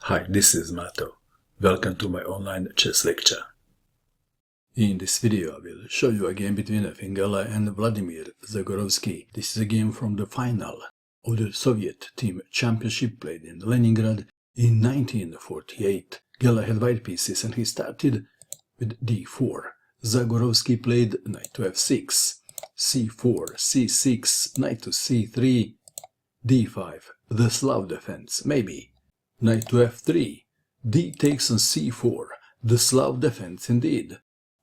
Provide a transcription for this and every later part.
Hi, this is Mato. Welcome to my online chess lecture. In this video I will show you a game between Efim and Vladimir Zagorovsky. This is a game from the final of the Soviet team championship played in Leningrad in 1948. Gela had white pieces and he started with d4. Zagorovsky played knight to f6, c4, c6, knight to c3, d5, the Slav defense, maybe. Knight to f3, d takes on c4, the Slav defense indeed.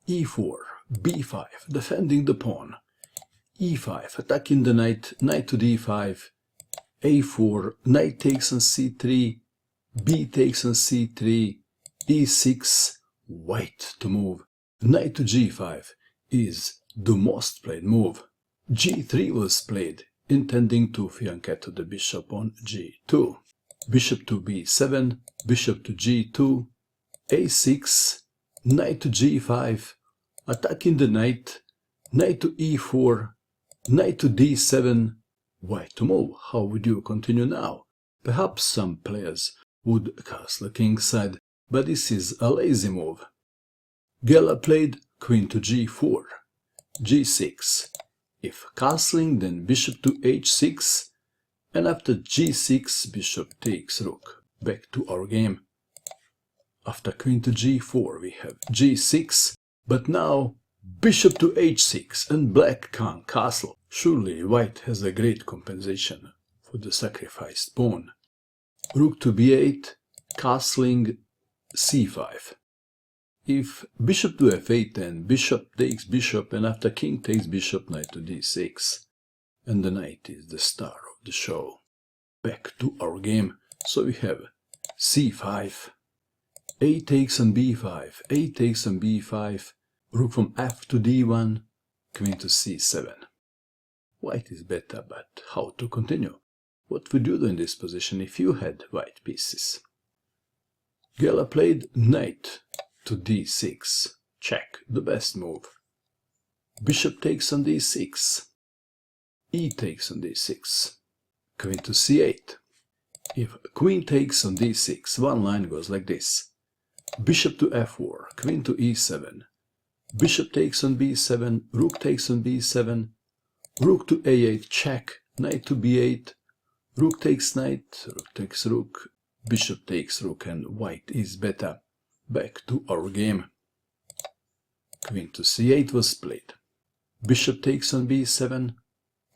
e4, b5, defending the pawn. e5, attacking the knight, knight to d5, a4, knight takes on c3, b takes on c3, e6, white to move. Knight to g5 is the most played move. g3 was played, intending to fianchetto the bishop on g2. Bishop to b7, bishop to g2, a6, knight to g5, attacking the knight, knight to e4, knight to d7, white to move. How would you continue now? Perhaps some players would castle kingside, but this is a lazy move. Gela played queen to g4, g6. If castling, then bishop to h6, and after g6, bishop takes rook. Back to our game. After queen to g4, we have g6, but now bishop to h6, and black can't castle. Surely white has a great compensation for the sacrificed pawn. Rook to b8, castling c5. If bishop to f8, then bishop takes bishop, and after king takes bishop, knight to d6. And the knight is the star of the show. Back to our game. So we have c5, a takes on b5, a takes on b5, rook from f to d1, queen to c7. White is better, but how to continue? What would you do in this position if you had white pieces? Gela played knight to d6, check, the best move. Bishop takes on d6, e takes on d6, queen to c8. If queen takes on d6, one line goes like this. Bishop to f4, queen to e7, bishop takes on b7, rook takes on b7, rook to a8, check, knight to b8, rook takes knight, rook takes rook, bishop takes rook, and white is better. Back to our game. Queen to c8 was played. Bishop takes on b7,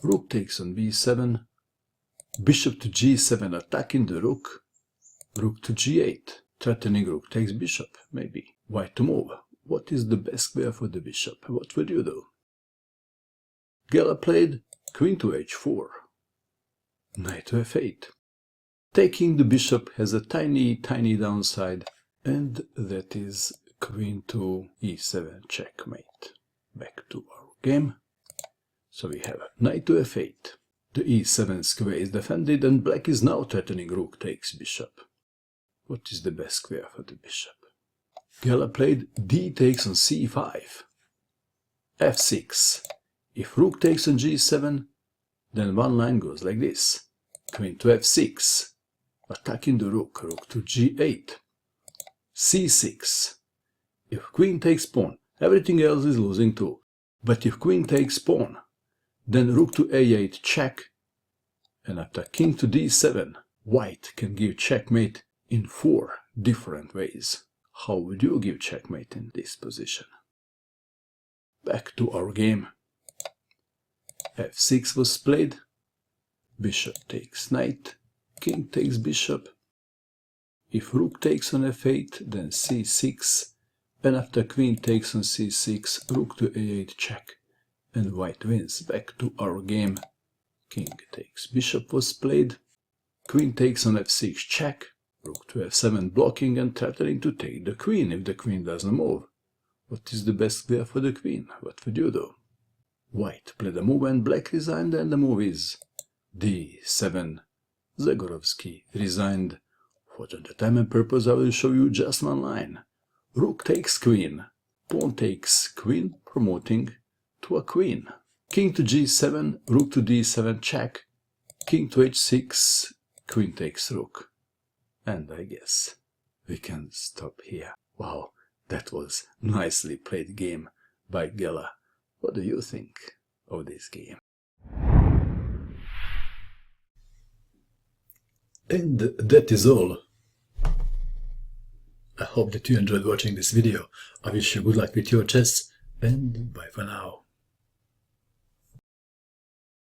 rook takes on b7, bishop to g7, attacking the rook, rook to g8, threatening rook takes bishop, maybe. White to move. What is the best square for the bishop? What would you do? Gela played queen to h4, knight to f8. Taking the bishop has a tiny downside, and that is queen to e7, checkmate. Back to our game. So we have knight to f8. The e7 square is defended, and black is now threatening rook takes bishop. What is the best square for the bishop? Gela played d takes on c5, f6. If rook takes on g7, then one line goes like this. Queen to f6, attacking the rook, rook to g8, c6. If queen takes pawn, everything else is losing too. But if queen takes pawn, then rook to a8, check, and after king to d7, white can give checkmate in 4 different ways. How would you give checkmate in this position? Back to our game. f6 was played, bishop takes knight, king takes bishop. If rook takes on f8, then c6, and after queen takes on c6, rook to a8, check, and white wins. Back to our game. King takes bishop was played, queen takes on f6, check, rook to f7, blocking and threatening to take the queen if the queen doesn't move. What is the best square for the queen? What would you do? White played a move and black resigned, and the move is d7. Zagorovsky resigned. For the entertainment purpose, I will show you just one line. Rook takes queen, pawn takes queen, promoting to a queen. King to g7, rook to d7, check, king to h6, queen takes rook. And I guess we can stop here. Wow, that was nicely played game by Gela. What do you think of this game? And that is all. I hope that you enjoyed watching this video. I wish you good luck with your chess, and bye for now.